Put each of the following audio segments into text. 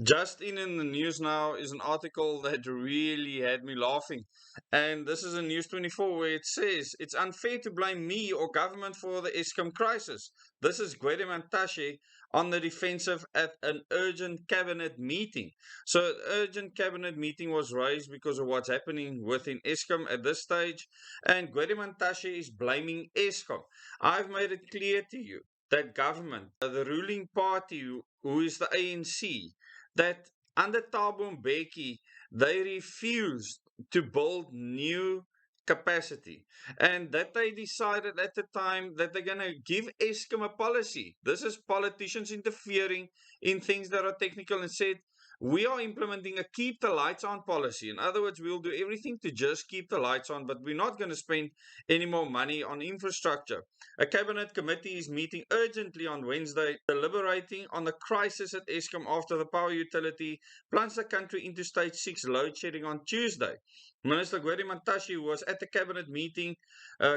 Just in the news now is an article that really had me laughing. And this is in News 24 where it says, it's unfair to blame me or government for the Eskom crisis. This is Gwede Mantashe on the defensive at an urgent cabinet meeting. So an urgent cabinet meeting was raised because of what's happening within Eskom at this stage. And Gwede Mantashe is blaming Eskom. I've made it clear to you that government, the ruling party who is the ANC, that under Thabo Mbeki, they refused to build new capacity and that they decided at the time that they're going to give Eskom a policy. This is politicians interfering in things that are technical and said, we are implementing a keep the lights on policy. In other words, we'll do everything to just keep the lights on, but we're not going to spend any more money on infrastructure. A cabinet committee is meeting urgently on Wednesday, deliberating on the crisis at Eskom after the power utility plunged the country into stage 6 load shedding on Tuesday. Minister Gwede Mantashe, who was at the cabinet meeting,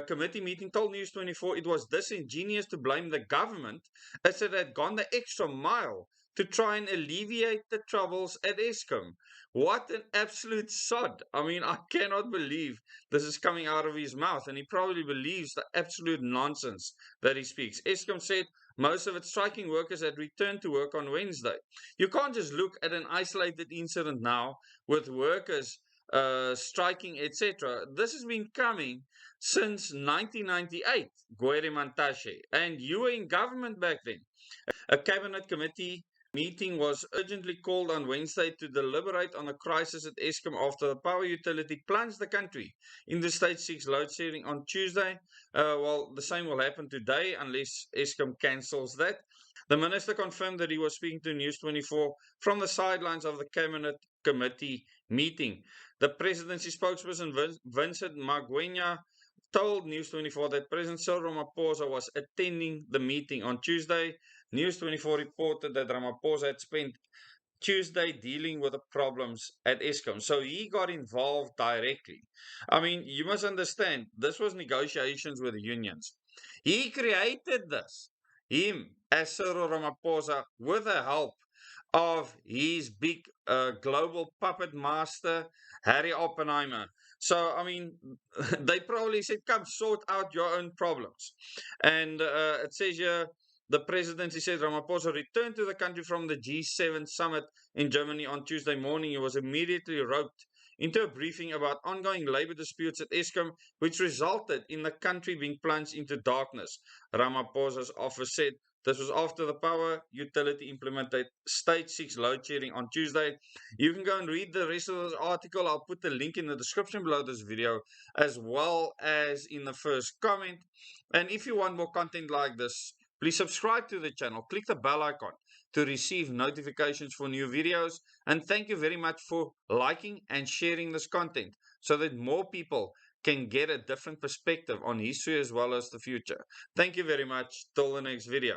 committee meeting, told News 24 it was disingenuous to blame the government as it had gone the extra mile to try and alleviate the troubles at Eskom. What an absolute sod. I mean, I cannot believe this is coming out of his mouth, and he probably believes the absolute nonsense that he speaks. Eskom said most of its striking workers had returned to work on Wednesday. You can't just look at an isolated incident now with workers striking, etc. This has been coming since 1998, Gwede Mantashe, and you were in government back then. A cabinet committee meeting was urgently called on Wednesday to deliberate on a crisis at Eskom after the power utility plunged the country into stage 6 load shedding on Tuesday. Well, the same will happen today unless Eskom cancels that. The minister confirmed that he was speaking to News 24 from the sidelines of the cabinet committee meeting. The presidency spokesperson Vincent Magwenya told News 24 that President Cyril Ramaphosa was attending the meeting on Tuesday. News 24 reported that Ramaphosa had spent Tuesday dealing with the problems at Eskom. So he got involved directly. I mean, you must understand, this was negotiations with the unions. He created this, him as Cyril Ramaphosa, with the help of his big global puppet master, Harry Oppenheimer. So, I mean, they probably said, come sort out your own problems. And it says here, the presidency said Ramaphosa returned to the country from the G7 summit in Germany on Tuesday morning. He was immediately roped into a briefing about ongoing labor disputes at Eskom, which resulted in the country being plunged into darkness. Ramaphosa's office said this was after the power utility implemented stage 6 load shedding on Tuesday. You can go and read the rest of this article. I'll put the link in the description below this video, as well as in the first comment. And if you want more content like this, please subscribe to the channel. Click the bell icon to receive notifications for new videos. And thank you very much for liking and sharing this content so that more people can get a different perspective on history as well as the future. Thank you very much. Till the next video.